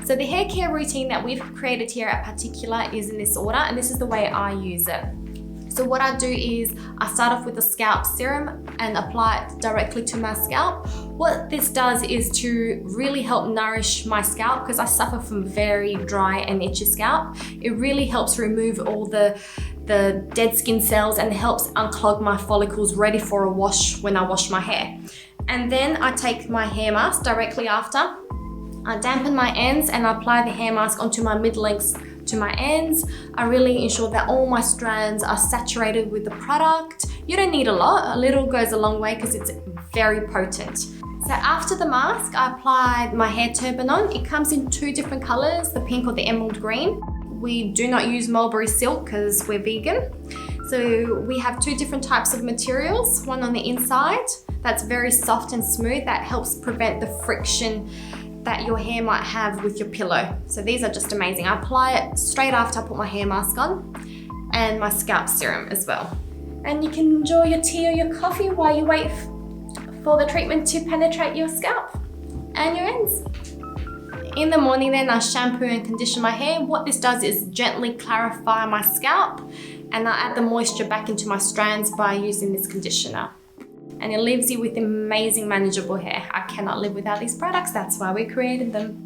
So the hair care routine that we've created here at Particular is in this order, and this is the way I use it. So what I do is I start off with a scalp serum and apply it directly to my scalp. What this does is to really help nourish my scalp, because I suffer from very dry and itchy scalp. It really helps remove all the dead skin cells and helps unclog my follicles ready for a wash when I wash my hair. And then I take my hair mask directly after. I dampen my ends and I apply the hair mask onto my mid-lengths to my ends. I really ensure that all my strands are saturated with the product. You don't need a lot, a little goes a long way because it's very potent. So after the mask, I apply my hair turban on. It comes in 2 different colors, the pink or the emerald green. We do not use mulberry silk because we're vegan. So we have 2 different types of materials, one on the inside that's very soft and smooth, that helps prevent the friction that your hair might have with your pillow. So these are just amazing. I apply it straight after I put my hair mask on, and my scalp serum as well. And you can enjoy your tea or your coffee while you wait for the treatment to penetrate your scalp and your ends. In the morning then, I shampoo and condition my hair. What this does is gently clarify my scalp, and I add the moisture back into my strands by using this conditioner. And it leaves you with amazing manageable hair. I cannot live without these products, that's why we created them.